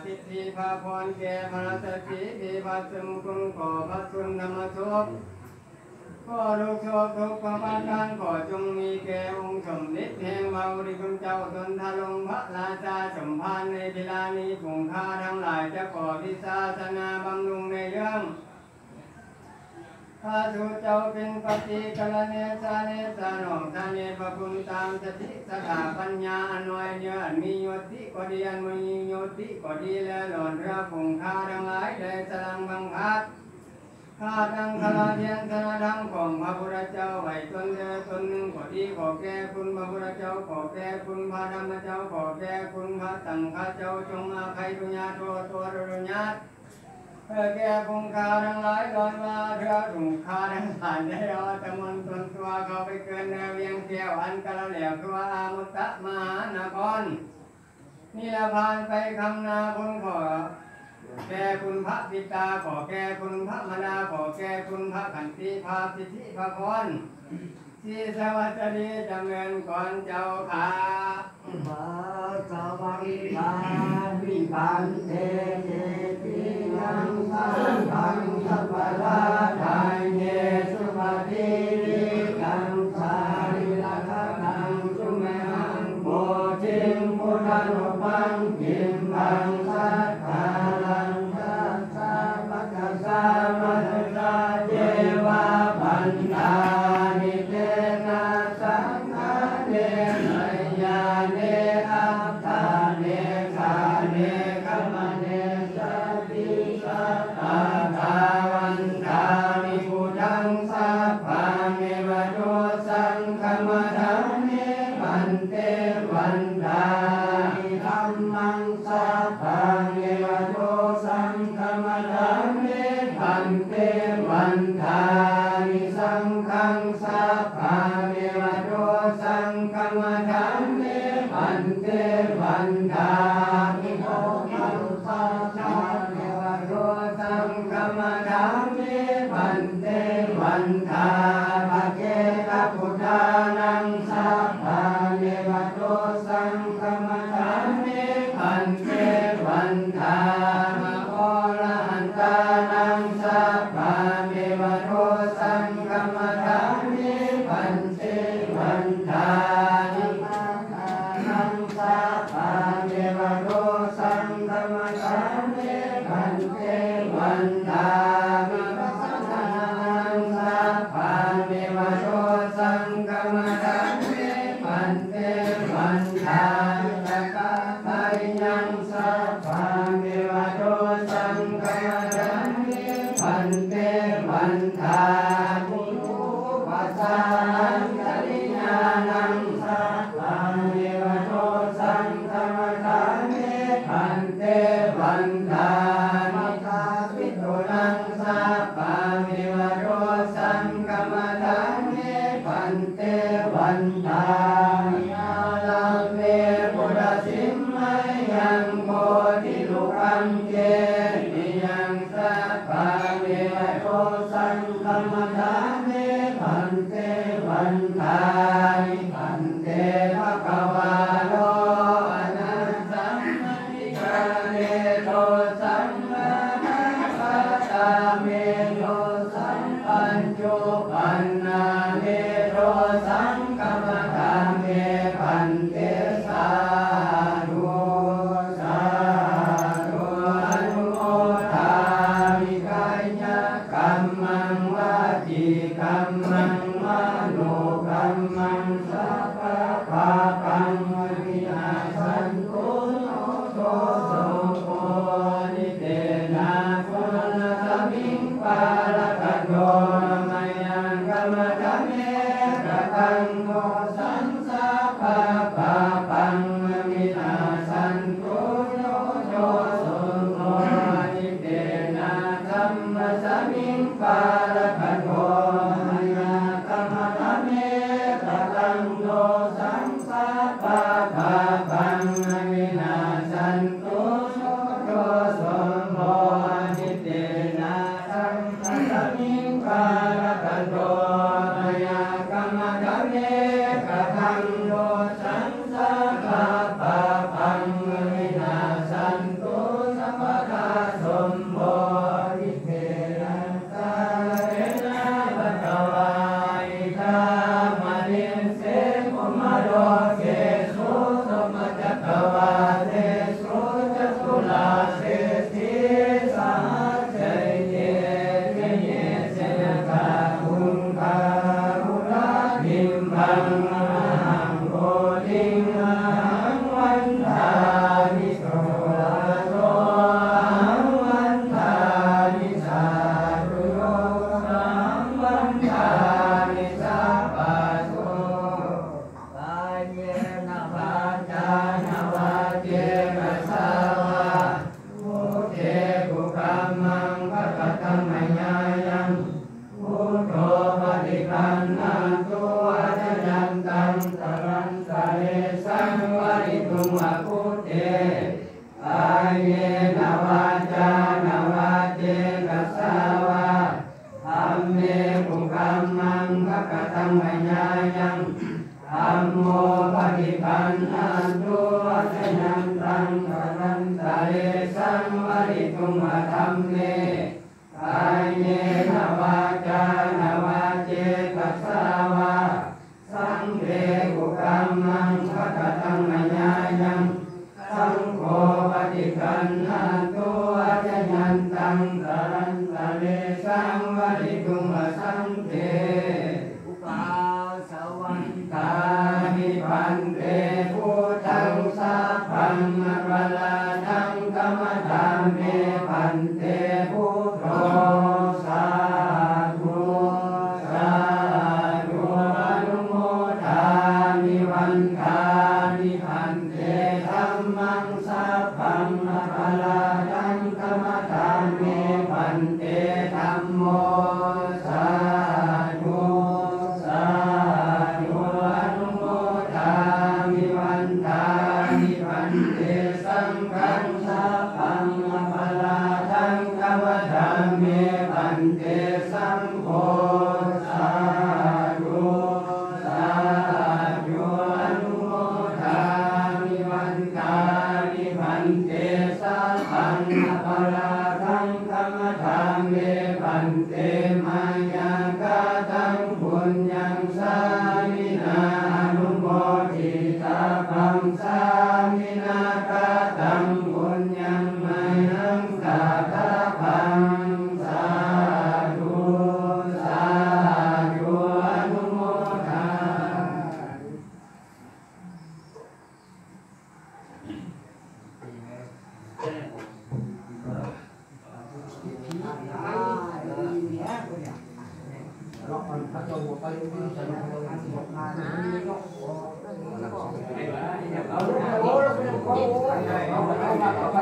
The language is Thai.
ทิฏฐิพระพรแก่พระสติปิปัสสมุคุณขอพระสุนธรรมโชคขอลูกโชคทุกประการขอจงมีแก่องค์สมเด็จแห่งพระบริคุณเจ้าตนทลงพระราชาสมภารในเวลานี้ผงข้าทั้งหลายจะขอวิศาสนาบำรุงในเรื่องข้าทูเจ้าเป็นปฏิกัลเนสาเนสานองทานเนพระคุณตามสติสถาปัญญาอันน้อยเนื้อมีโยติก็ดีอันมีโยติก็ดีแล้วหล่อนเรือผงข้าทั้งหลายได้สลังบังคับข้าทั้งคณะเทียนคณะธรรมของพระพุทธเจ้าไว้ตนเดียวตนหนึ่งขอดีขอแก่คุณพระพุทธเจ้าขอแก่คุณพระธรรมเจ้าขอแก่คุณพระสังฆเจ้าจงอภัยทุญาโทตัวรุญาตแก่คงคาทั้งหลายร้อนว่าเธอถูกคาทั้งหลายได้รอตะมนตนตัวเขาไปเกินแนวเวียงเที่ยวอันกระเหลี่ยตัวอามุตตะมหานครนี่ละพานไปคำนาคุณขอแก่คุณพระปิตาขอแก่คุณพระมนาขอแก่คุณพระขันติภาสิทธิภพรที่สวัสดีจำเริญก่อนเจ้าขามาสวังคาวิปันเตเจติยังสังฆังสัพพะทาทายเยสุปฏิริกังสาริลักขังสุเมหังโพธิพุทธันุปังกิมพังสัทธาลังสัสสะปัสสะมัสสะเจวะปันตานิเตนะสังฆะเนยาเนอัตตาเนคาเนกัมเนสัพพิสัตตาทาวันทานิพุทธังสัพพังเอวะโตสังฆมัฏฐานิปันเตวันทานิธัมมังสัพพังเอวะโตสังฆมัฏฐานิปันเตวันทานิสังฆังสัพพังเอวะโตสังฆมัฏฐานิปันเตวันทานิโมทังสัพพังเอวะโตสังฆมัฏฐานิปันเตวันทาภะเกตพุทธานังสัพพังเอวะโตสังฆมัฏฐานิปันเตวันทามะโคละหันตานังสัพพังเอวะโตสังฆมัฏฐานิปันเตวันทานิมาทานังสัพพังเอวะโตสังฆมัฏฐานิปันเตวันทามิปัสสนานังสัพพังเอวะโตสังฆมัฏฐานิปันเตวันทาจักขังไตยังสัพพังเอวะโตสังฆมัฏฐานิปันเตวันทาปุถุปัสสะนังกริญานังสัพพังเอวะโตสังฆมัฏฐานิปันเตวันทามิคาปิโตนังสัพพังเอวะโตสังฆมัฏฐานิปันเตวันทามิอาลังเวปุถสิมมัยยังโพธิลูกังเจติยังสัพพังเอวะโตสังฆมัฏฐานิปันเตวันทานิปันเตภะคะวะโตอะระหังสัมมาสัมพุทธัสสะเนโตสั อาเยนวาจานวาเจกัสสาวะธัมเมปุคัมมังภคตังมัญญายังธัมโมปฏิปันนันตุอัจฉยันตังกรันตะเลสังวริตุมะธัมเมกายเยนวาจานวาเจกัสสาวะสังเฆปุคัมมังภคตังมัญญายังสังโฆปฏิปันนันตุอัจฉยันตังกรันตะเลสังวริตุมะสังเฆอุปาสวันตานิพันเตพุทธังสัพพังอภลาทังกรรมฐานเมพันเตพุทโธสาธุสาธุอนุโมทามิวันทานิพันเตธัมมังสัพพังอภลาทังกรรมฐานเมพันเตธัมโมสาธุสาธุอนุโมทามิวันทานิพันเตสังฆังสัพพังอภลาทังกรรมฐานเมพันเตสังโฆสาธุสาธุอนุโมทามิวันทานิพันเตสัพพังอภลาทังกรรมฐานเมพันเตมัญญากาตังปุญญังสามินาอนุโมทิตาปังสามินากาตังปุญญังมัยนังสาธาปังสาธุสาธุอนุโมทาเอาลูกไปโอ้ลูกไปโอ้